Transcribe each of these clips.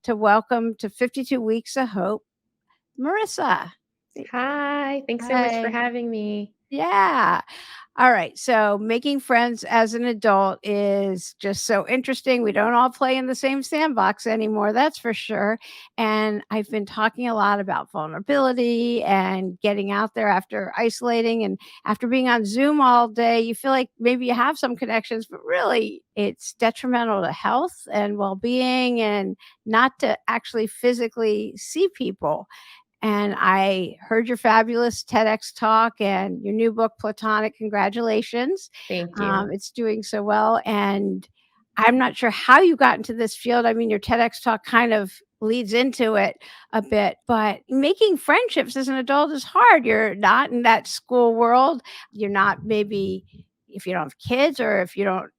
to welcome to 52 Weeks of Hope, Marissa. Hi, thanks so much for Hi. having me. Yeah. All right. So making friends as an adult is just so interesting. We don't all play in the same sandbox anymore, that's for sure. And I've been talking a lot about vulnerability and getting out there after isolating and after being on Zoom all day. You feel like maybe you have some connections, but really it's detrimental to health and well being and not to actually physically see people. And I heard your fabulous TEDx talk and your new book, Platonic. Congratulations. Thank you. It's doing so well. And I'm not sure how you got into this field. I mean, your TEDx talk kind of leads into it a bit, but making friendships as an adult is hard. You're not in that school world. You're not maybe if you don't have kids or if you don't,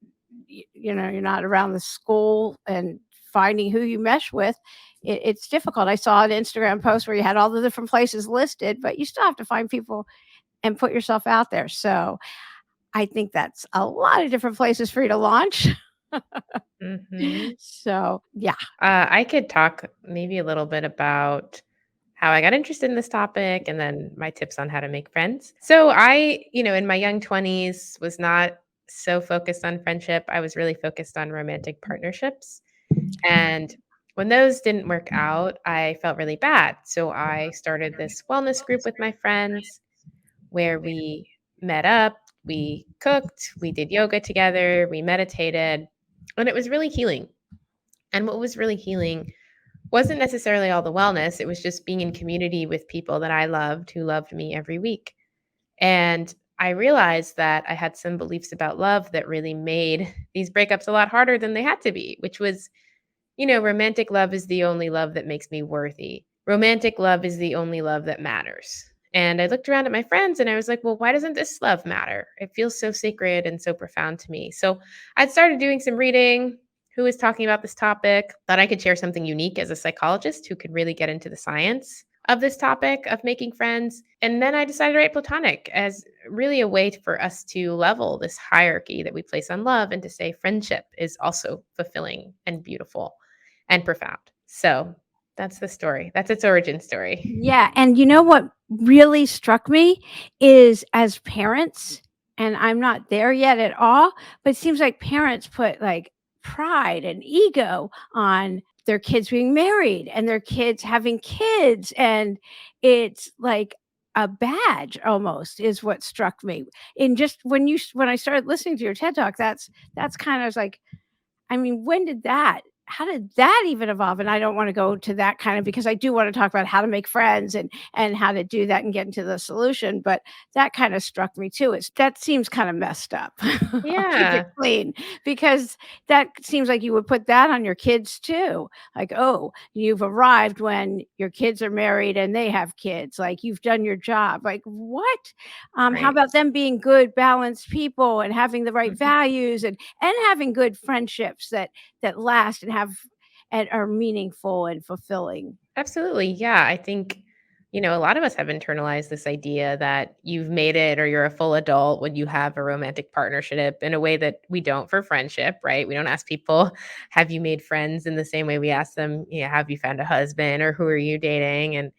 you're not around the school and finding who you mesh with it's difficult. I saw an Instagram post where you had all the different places listed, but you still have to find people and put yourself out there. So I think that's a lot of different places for you to launch. hmm So yeah. I could talk maybe a little bit about how I got interested in this topic and then my tips on how to make friends. So in my young 20s was not so focused on friendship. I was really focused on romantic partnerships. And when those didn't work out, I felt really bad. So I started this wellness group with my friends where we met up, we cooked, we did yoga together, we meditated, and it was really healing. And what was really healing wasn't necessarily all the wellness, it was just being in community with people that I loved who loved me every week. And I realized that I had some beliefs about love that really made these breakups a lot harder than they had to be, which was, romantic love is the only love that makes me worthy. Romantic love is the only love that matters. And I looked around at my friends and I was like, well, why doesn't this love matter? It feels so sacred and so profound to me. So I'd started doing some reading. Who was talking about this topic? Thought I could share something unique as a psychologist who could really get into the science of this topic of making friends. And then I decided to write Platonic as really a way for us to level this hierarchy that we place on love and to say friendship is also fulfilling and beautiful and profound. So that's the story. That's its origin story. Yeah. And you know what really struck me is as parents, and I'm not there yet at all, but it seems like parents put like pride and ego on their kids being married and their kids having kids. And it's like a badge almost is what struck me. And just when I started listening to your TED talk, that's kind of like, I mean, how did that even evolve? And I don't want to go to that kind of because I do want to talk about how to make friends and how to do that and get into the solution. But that kind of struck me too. That seems kind of messed up. I'll keep it Yeah. clean because that seems like you would put that on your kids too. Like, oh, you've arrived when your kids are married and they have kids. Like you've done your job. Like what? How Right. about them being good, balanced people and having the right Mhm. values and having good friendships that last and have and are meaningful and fulfilling. Absolutely. Yeah. I think, a lot of us have internalized this idea that you've made it or you're a full adult when you have a romantic partnership in a way that we don't for friendship, right? We don't ask people, have you made friends in the same way we ask them, have you found a husband or who are you dating? And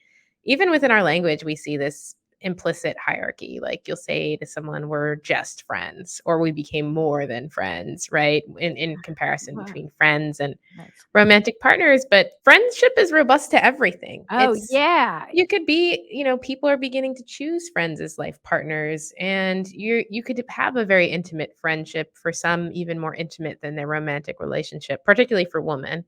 even within our language, we see this implicit hierarchy. Like you'll say to someone, we're just friends, or we became more than friends, right? In comparison Wow, between friends and that's romantic partners, but friendship is robust to everything. oh, yeah. You could be, people are beginning to choose friends as life partners and you could have a very intimate friendship, for some even more intimate than their romantic relationship, particularly for women.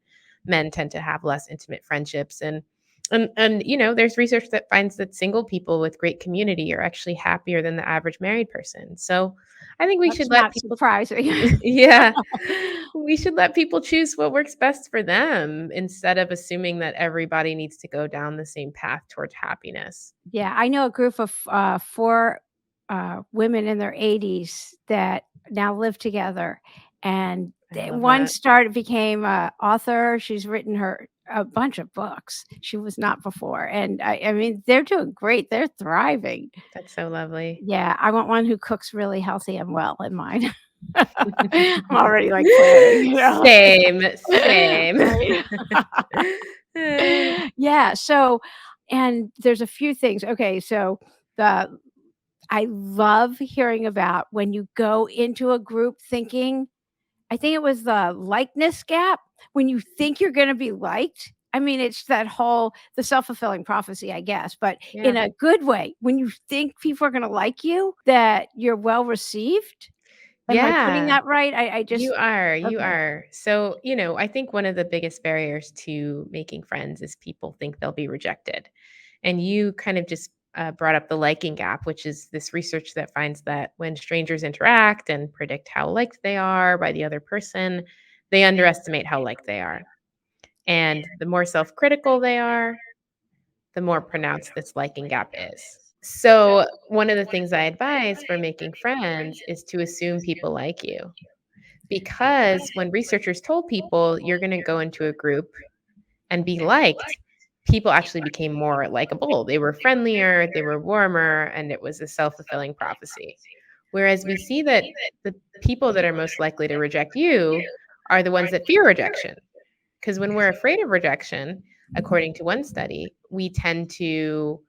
Men tend to have less intimate friendships and there's research that finds that single people with great community are actually happier than the average married person. So I think we That's should let not people surprising. yeah. We should let people choose what works best for them instead of assuming that everybody needs to go down the same path towards happiness. Yeah, I know a group of, 4, women in their 80s that now live together, and I the love one that. became a author, she's written her a bunch of books, she was not before, and I mean, they're doing great, they're thriving. That's so lovely. Yeah, I want one who cooks really healthy and well in mine. I'm already, like, planning, Same, same. right? Uh, Yeah, so and there's a few things. Okay, so the I love hearing about when you go into a group thinking I think it was the likeness gap, when you think you're gonna be liked. I mean, it's that whole the self-fulfilling prophecy, I guess, but in yeah. a good way. When you think people are gonna like you, that you're well received. Am I putting Yeah. that right? I You just are, you okay. are. So, I think one of the biggest barriers to making friends is people think they'll be rejected. And you kind of just brought up the liking gap, which is this research that finds that when strangers interact and predict how liked they are by the other person, they underestimate how liked they are. And the more self critical they are, the more pronounced this liking gap is. So, one of the things I advise for making friends is to assume people like you because when researchers told people you're going to go into a group and be liked, people actually became more likable. They were friendlier, they were warmer, and it was a self fulfilling prophecy. Whereas we see that the people that are most likely to reject you are the ones that fear rejection. Because when we're afraid of rejection, according to one study, we tend to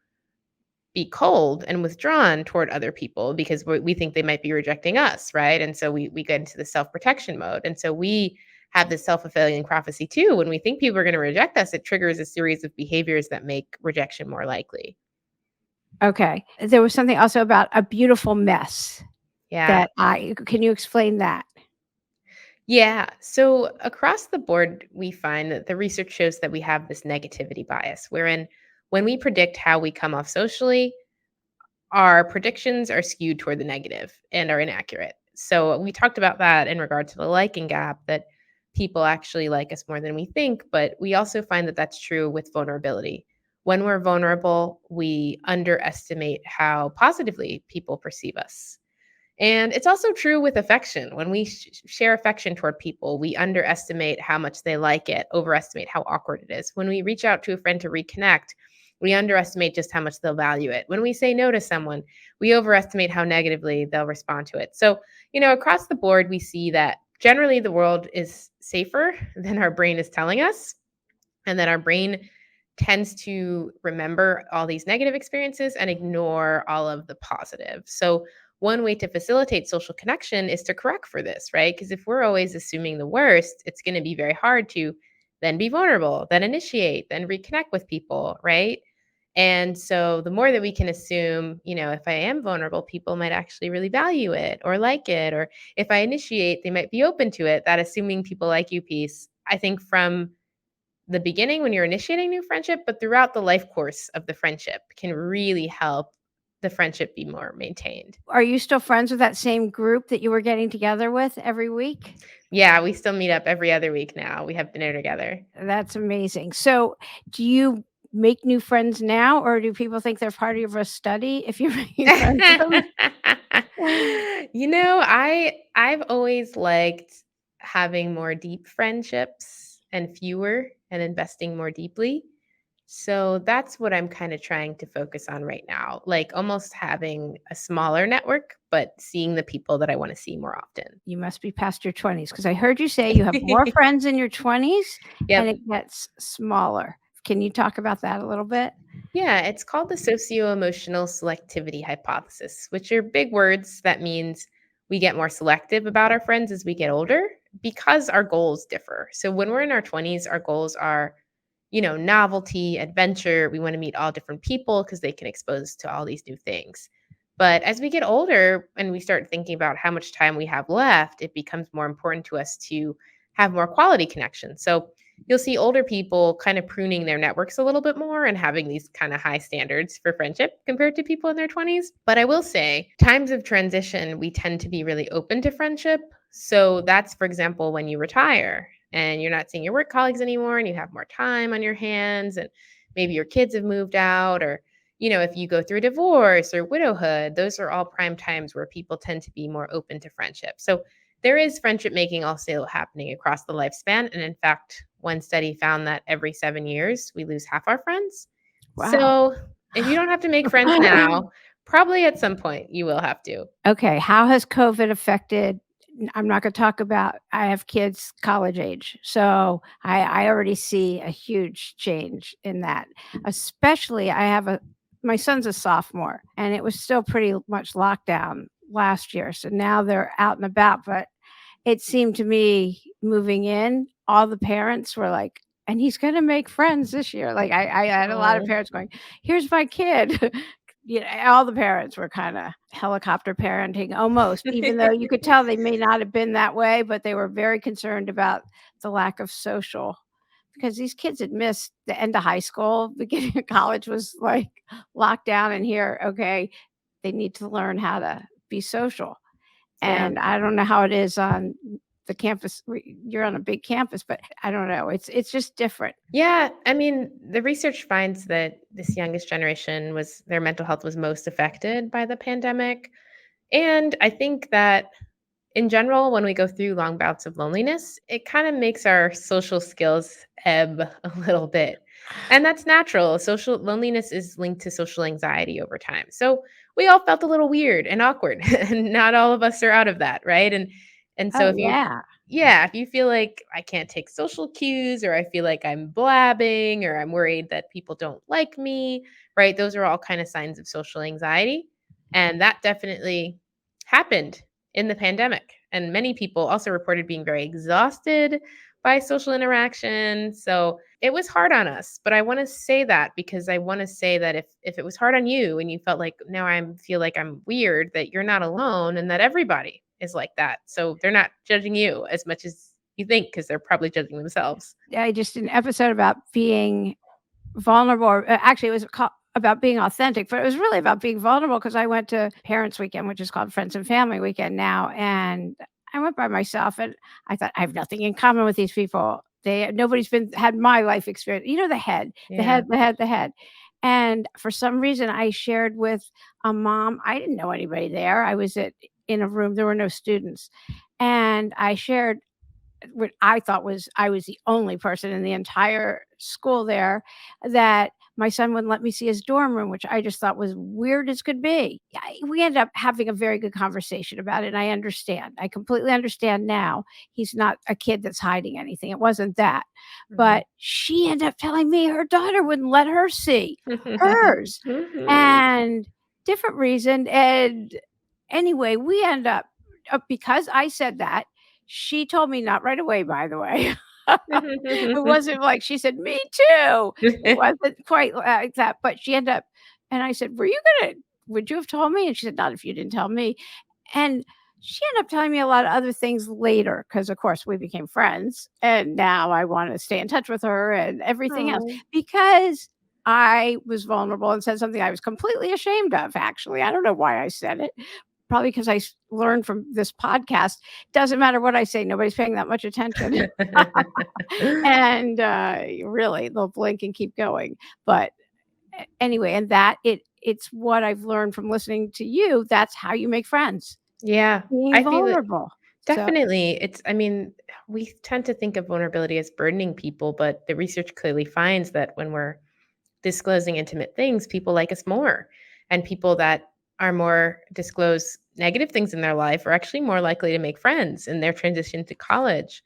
be cold and withdrawn toward other people because we think they might be rejecting us, right? And so we get into the self-protection mode. And so we have this self-fulfilling prophecy too. When we think people are going to reject us, it triggers a series of behaviors that make rejection more likely. Okay. There was something also about a beautiful mess Yeah. that I can you explain that? Yeah. So across the board, we find that the research shows that we have this negativity bias, wherein when we predict how we come off socially, our predictions are skewed toward the negative and are inaccurate. So we talked about that in regard to the liking gap, that people actually like us more than we think, but we also find that that's true with vulnerability. When we're vulnerable, we underestimate how positively people perceive us. And it's also true with affection. When we share affection toward people, we underestimate how much they like it, overestimate how awkward it is. When we reach out to a friend to reconnect, we underestimate just how much they'll value it. When we say no to someone, we overestimate how negatively they'll respond to it. So, across the board, we see that generally the world is safer than our brain is telling us, and that our brain tends to remember all these negative experiences and ignore all of the positive. So, one way to facilitate social connection is to correct for this, right? Because if we're always assuming the worst, it's going to be very hard to then be vulnerable, then initiate, then reconnect with people, right? And so the more that we can assume, if I am vulnerable, people might actually really value it or like it. Or if I initiate, they might be open to it. That assuming people like you piece, I think from the beginning when you're initiating new friendship, but throughout the life course of the friendship can really help the friendship be more maintained. Are you still friends with that same group that you were getting together with every week? Yeah, we still meet up every other week now. We have dinner together. That's amazing. So, do you make new friends now, or do people think they're part of a study if you're making friends with them? I've always liked having more deep friendships and fewer and investing more deeply. So that's what I'm kind of trying to focus on right now. Like almost having a smaller network, but seeing the people that I want to see more often. You must be past your 20s because I heard you say you have more friends in your 20s and Yep. it gets smaller. Can you talk about that a little bit? Yeah, it's called the socio-emotional selectivity hypothesis, which are big words that means we get more selective about our friends as we get older because our goals differ. So when we're in our 20s, our goals are, novelty, adventure. We want to meet all different people because they can expose us to all these new things. But as we get older and we start thinking about how much time we have left, it becomes more important to us to have more quality connections. So you'll see older people kind of pruning their networks a little bit more and having these kind of high standards for friendship compared to people in their 20s. But I will say, times of transition, we tend to be really open to friendship. So that's, for example, when you retire and you're not seeing your work colleagues anymore and you have more time on your hands and maybe your kids have moved out or if you go through divorce or widowhood, those are all prime times where people tend to be more open to friendship. So there is friendship making also happening across the lifespan. And in fact, one study found that every 7 years, we lose half our friends. Wow. So if you don't have to make friends now, probably at some point you will have to. Okay, how has COVID affected I'm not gonna talk about I have kids college age, so I already see a huge change in that. Especially I have a my son's a sophomore, and it was still pretty much lockdown last year, so now they're out and about, but it seemed to me moving in, all the parents were like, "And he's gonna make friends this year." Like, I had a lot of Oh. parents going, "Here's my kid." All the parents were kinda helicopter parenting almost, even though you could tell they may not have been that way, but they were very concerned about the lack of social because these kids had missed the end of high school, beginning of college was, like, locked down, and here, okay, they need to learn how to be social. Yeah. And I don't know how it is on the campus you're on a big campus, but I don't know, it's just different. Yeah, I mean, the research finds that this youngest generation was their mental health was most affected by the pandemic. And I think that in general, when we go through long bouts of loneliness, it kind of makes our social skills ebb a little bit. And that's natural. Social loneliness is linked to social anxiety over time. So we all felt a little weird and awkward, and not all of us are out of that, right? And so Oh, if you yeah. yeah, if you feel like I can't take social cues, or I feel like I'm blabbing, or I'm worried that people don't like me, right? Those are all kind of signs of social anxiety. And that definitely happened in the pandemic. And many people also reported being very exhausted by social interaction. So it was hard on us. But I want to say that because I want to say that if it was hard on you and you felt like now I feel like I'm weird, that you're not alone and that everybody is like that. So they're not judging you as much as you think because they're probably judging themselves. I just did an episode about being vulnerable, or actually, it was about being authentic, but it was really about being vulnerable because I went to Parents Weekend, which is called Friends and Family Weekend now, and I went by myself, and I thought, "I have nothing in common with these people. Nobody's been had my life experience." The head, the Yeah. head, the head, the head, and for some reason, I shared with a mom. I didn't know anybody there. I was in a room, there were no students, and I shared what I thought was I was the only person in the entire school there that my son wouldn't let me see his dorm room, which I just thought was weird as could be. We ended up having a very good conversation about it, and I understand. I completely understand now. He's not a kid that's hiding anything. It wasn't that. Mhm. But she ended up telling me her daughter wouldn't let her see hers, Mhm. and different reason. And anyway, we end up because I said that, she told me not right away, by the way. It wasn't like she said, "Me too." It wasn't quite like that, but she ended up and I said, would you have told me?" And she said, "Not if you didn't tell me." And she ended up telling me a lot of other things later, because of course, we became friends, and now I wanna stay in touch with her and everything else, Oh. because I was vulnerable and said something I was completely ashamed of, actually. I don't know why I said it. Probably 'cause learned from this podcast, doesn't matter what I say, nobody's paying that much attention. And, really, they'll blink and keep going. But anyway, and that it's what I've learned from listening to you, that's how you make friends, Yeah, being I feel it vulnerable. So definitely. It's I mean, we tend to think of vulnerability as burdening people, but the research clearly finds that when we're disclosing intimate things, people like us more. And people that are more disclose negative things in their life are actually more likely to make friends in their transition to college.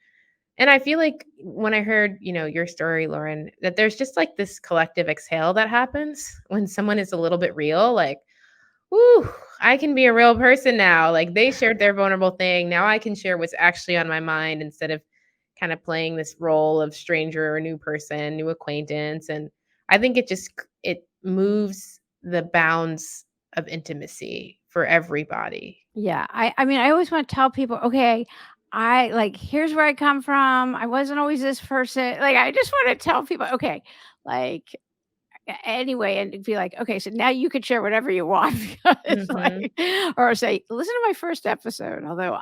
And I feel like when I heard, your story, Lauren, that there's just like this collective exhale that happens when someone is a little bit real, like, "Ooh, I can be a real person now." Like they shared their vulnerable thing. Now I can share what's actually on my mind instead of kind of playing this role of stranger or new person, new acquaintance. And I think it moves the bounds of intimacy for everybody. yeah, I mean, I always wanna tell people, "Okay, here's where I come from. I wasn't always this person." Like, I just wanna tell people, "Okay, like, anyway," and be like, "Okay, so now you can share whatever you want." Because Mhm. or say, "Listen to my first episode," although,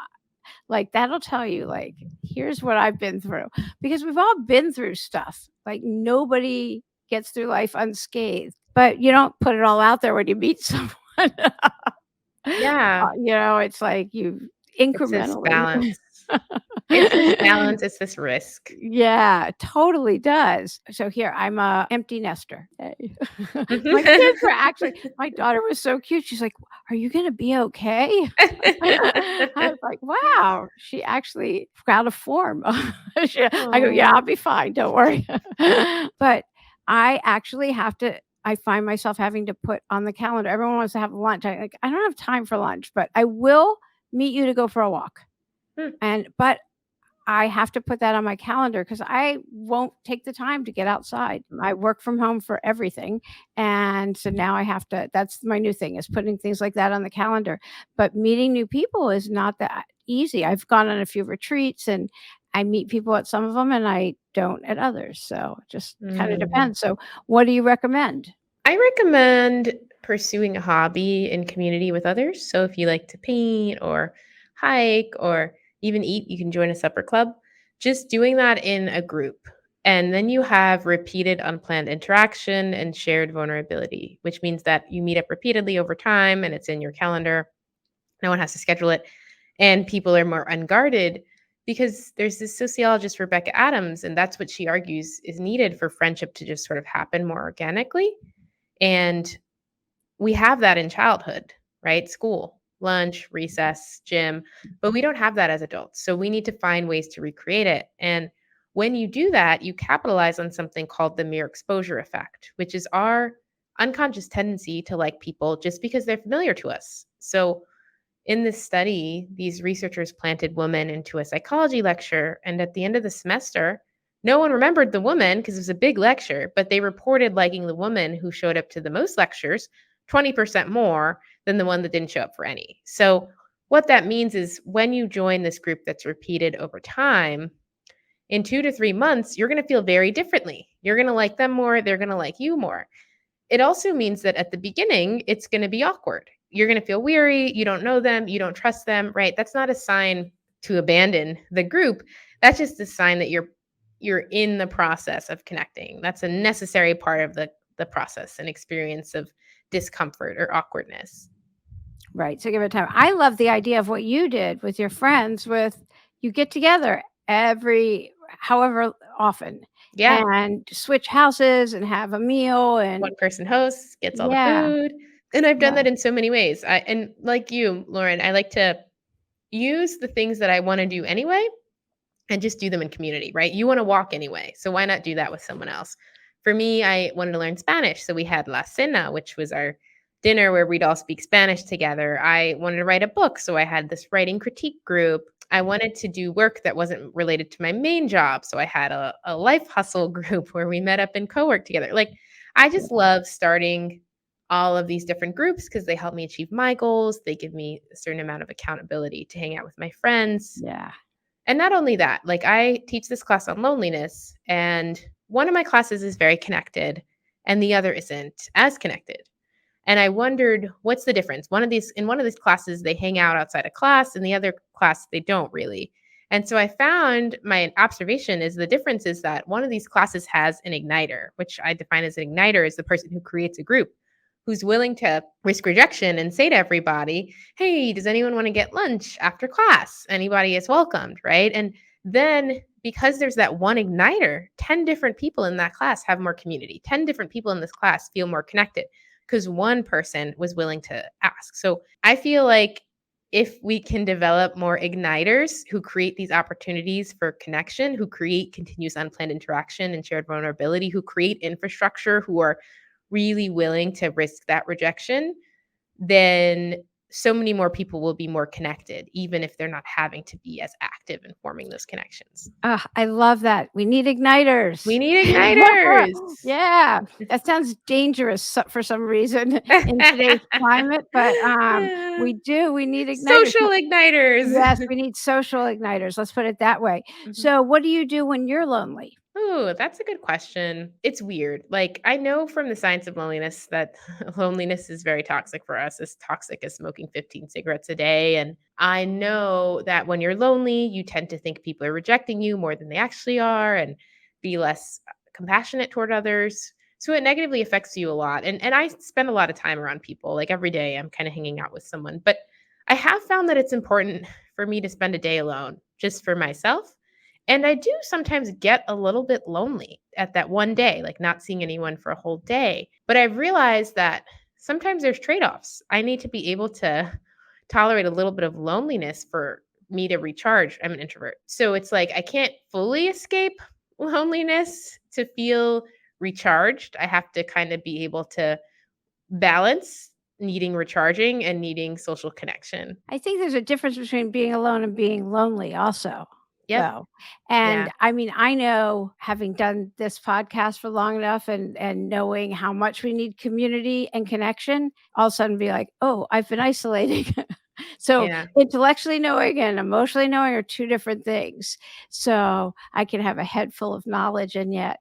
like, that'll tell you, like, "Here's what I've been through." Because we've all been through stuff. Like, nobody gets through life unscathed, but you don't put it all out there when you meet someone. Yeah, It's like you it's this incrementally. balance. It's this balance, it's this risk. Yeah, totally does. So here, I'm a empty nester. Hey. My kids were actually my daughter was so cute. She's like, "Are you gonna be okay?" I was like, "Wow." She actually out of form. I go, "Yeah, Aw. I'll be fine. Don't worry." But I actually have to I find myself having to put on the calendar. Everyone wants to have lunch. I don't have time for lunch, but I will meet you to go for a walk. Hmm. But I have to put that on my calendar because I won't take the time to get outside. I work from home for everything, and so now I have to that's my new thing is putting things like that on the calendar, but meeting new people is not that easy. I've gone on a few retreats, and I meet people at some of them, and I don't at others, so it just kinda Mm. depends. So, what do you recommend? I recommend pursuing a hobby in community with others. So if you like to paint or hike or even eat, you can join a supper club. Just doing that in a group. And then you have repeated unplanned interaction and shared vulnerability, which means that you meet up repeatedly over time and it's in your calendar. No one has to schedule it. And people are more unguarded because there's this sociologist, Rebecca Adams, and that's what she argues is needed for friendship to just sort of happen more organically. And we have that in childhood, right? School, lunch, recess, gym, but we don't have that as adults. So we need to find ways to recreate it. And when you do that, you capitalize on something called the mere exposure effect, which is our unconscious tendency to like people just because they're familiar to us. So in this study, these researchers planted women into a psychology lecture, and at the end of the semester, no one remembered the woman because it was a big lecture, but they reported liking the woman who showed up to the most lectures 20% more than the one that didn't show up for any. So, what that means is when you join this group that's repeated over time, in 2 to 3 months, you're going to feel very differently. You're going to like them more, they're going to like you more. It also means that at the beginning, it's going to be awkward. You're going to feel weary. You don't know them. You don't trust them, right? That's not a sign to abandon the group. That's just a sign that you're in the process of connecting. That's a necessary part of the process and experience of discomfort or awkwardness. Right, so give it time. I love the idea of what you did with your friends with you get together every however often Yeah. and switch houses and have a meal One and person hosts, gets all the yeah, food. And I've done yeah, that in so many ways. And like you, Lauren, I like to use the things that I want to do anyway and just do them in community, right? You want to walk anyway. So why not do that with someone else? For me, I wanted to learn Spanish. So we had La Cena, which was our dinner where we'd all speak Spanish together. I wanted to write a book. So I had this writing critique group. I wanted to do work that wasn't related to my main job. So I had a life hustle group where we met up and co work together. Like, I just love starting all of these different groups because they help me achieve my goals. They give me a certain amount of accountability to hang out with my friends. yeah. And not only that, like I teach this class on loneliness, and one of my classes is very connected, and the other isn't as connected. And I wondered, what's the difference? One of these classes, they hang out outside of class, and the other class, they don't really. And so I found my observation is the difference is that one of these classes has an igniter, which I define as an igniter is the person who creates a group, who's willing to risk rejection and say to everybody, hey, does anyone want to get lunch after class? Anybody is welcomed, right? And then because there's that one igniter, 10 different people in that class have more community. 10 different people in this class feel more connected because one person was willing to ask. So I feel like if we can develop more igniters who create these opportunities for connection, who create continuous unplanned interaction and shared vulnerability, who create infrastructure, who are really willing to risk that rejection, then so many more people will be more connected, even if they're not having to be as active in forming those connections. Ah, I love that. We need igniters. We need igniters. Yeah, that sounds dangerous for some reason in today's climate, but, we do, we need igniters. Social Yes, igniters. we need social igniters, let's put it that way. Mhm. So, what do you do when you're lonely? Ooh, that's a good question. It's weird. Like, I know from the science of loneliness that loneliness is very toxic for us, as toxic as smoking 15 cigarettes a day. And I know that when you're lonely, you tend to think people are rejecting you more than they actually are and be less compassionate toward others. So it negatively affects you a lot. And I spend a lot of time around people. Like every day, I'm kind of hanging out with someone. But I have found that it's important for me to spend a day alone. just for myself. And I do sometimes get a little bit lonely at that one day, like not seeing anyone for a whole day. But I've realized that sometimes there's trade offs. I need to be able to tolerate a little bit of loneliness for me to recharge. I'm an introvert. So it's like I can't fully escape loneliness to feel recharged. I have to kind of be able to balance needing recharging and needing social connection. I think there's a difference between being alone and being lonely also, Yep. though. Yeah. And I mean, I know having done this podcast for long enough and knowing how much we need community and connection, all of a sudden be like, "Oh, I've been isolating." So, Yeah. intellectually knowing and emotionally knowing are 2 different things. So, I can have a head full of knowledge and yet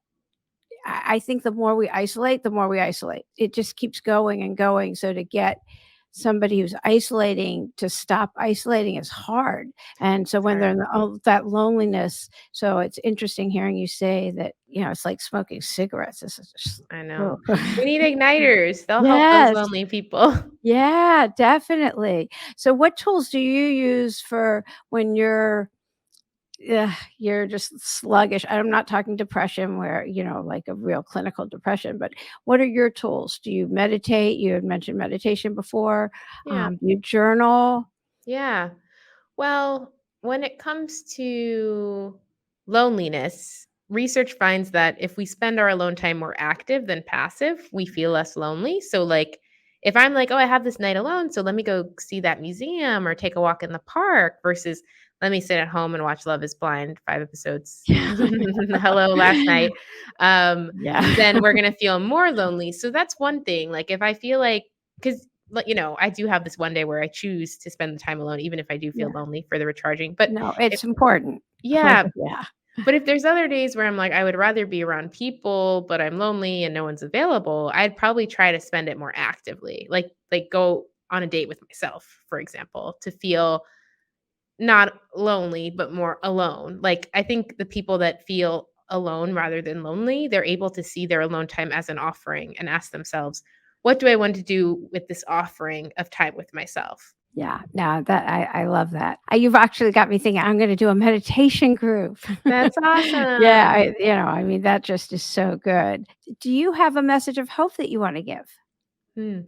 I think the more we isolate, the more we isolate. It just keeps going and going. So to get somebody who's isolating to stop isolating is hard. And so It's when they're hard. in that loneliness, so it's interesting hearing you say that, it's like smoking cigarettes. This is just, I know. oh. We need igniters. They'll help those Yes. lonely people. Yeah, definitely. So what tools do you use for when you're just sluggish? I'm not talking depression where, like a real clinical depression, but what are your tools? Do you meditate? You had mentioned meditation before. Yeah. You journal? Yeah. Well, when it comes to loneliness, research finds that if we spend our alone time more active than passive, we feel less lonely. So, like, if I'm like, oh, I have this night alone, so let me go see that museum or take a walk in the park versus let me sit at home and watch Love is Blind, 5 episodes. Hello, last night. Then Yeah. we're going to feel more lonely. So, that's one thing. Like, if I feel like, because I do have this one day where I choose to spend the time alone, even if I do feel Yeah. lonely for the recharging. But No, if it's important. yeah, Yeah. but if there's other days where I'm like, I would rather be around people, but I'm lonely and no one's available, I'd probably try to spend it more actively. Like go on a date with myself, for example, to feel not lonely, but more alone. Like I think the people that feel alone rather than lonely, they're able to see their alone time as an offering and ask themselves, what do I want to do with this offering of time with myself? Yeah. No, that I love that. You've actually got me thinking I'm going to do a meditation group. That's Yeah, awesome. I mean, that just is so good. Do you have a message of hope that you want to give? Hmm.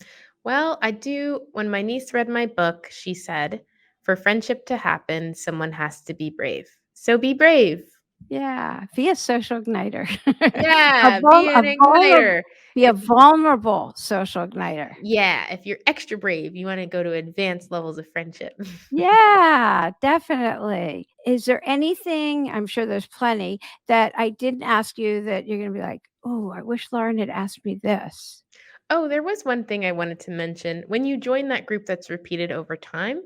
Well, I do. When my niece read my book, she said, for friendship to happen, someone has to be brave. So be brave. Yeah, be a social igniter. Yeah, be A an vulnerable igniter. be a vulnerable social igniter. Yeah, if you're extra brave, you want to go to advanced levels of friendship. Yeah, definitely. Is there anything, I'm sure there's plenty, that I didn't ask you that you're gonna be like, "Oh, I wish Lauren had asked me this." Oh, there was one thing I wanted to mention. When you join that group that's repeated over time,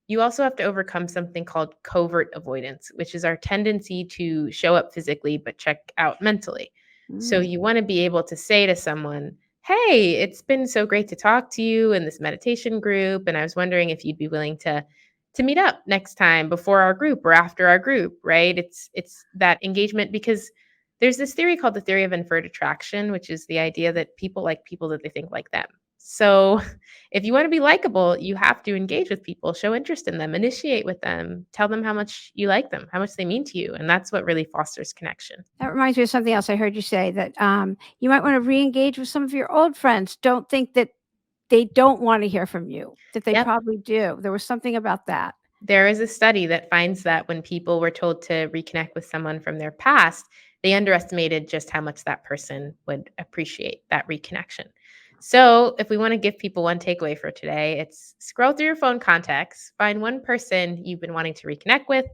you also have to overcome something called covert avoidance, which is our tendency to show up physically but check out mentally. So Mm. you want to be able to say to someone, hey, it's been so great to talk to you in this meditation group. And I was wondering if you'd be willing to meet up next time before our group or after our group, right? It's that engagement because there's this theory called the theory of inferred attraction, which is the idea that people like people that they think like them. So if you want to be likable, you have to engage with people, show interest in them, initiate with them, tell them how much you like them, how much they mean to you. And that's what really fosters connection. That reminds me of something else I heard you say that, you might wanna reengage with some of your old friends. Don't think that they don't wanna hear from you, that they Yep. probably do. There was something about that. There is a study that finds that when people were told to reconnect with someone from their past, they underestimated just how much that person would appreciate that reconnection. So, if we want to give people one takeaway for today, it's scroll through your phone contacts, find one person you've been wanting to reconnect with,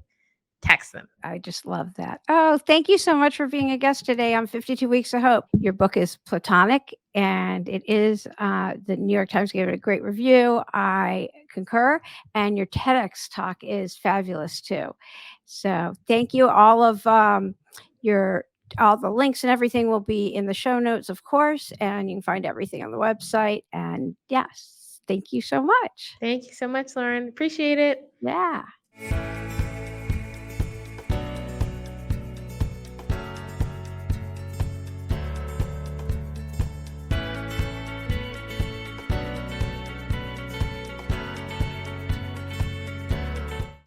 text them. I just love that. Oh, thank you so much for being a guest today on 52 Weeks of Hope. Your book is Platonic, and it is, the New York Times gave it a great review. I concur, and your TEDx talk is fabulous too. So thank you. Your all the links and everything will be in the show notes, of course, and you can find everything on the website. And yes, thank you so much. Thank you so much, Lauren. Appreciate it. Yeah.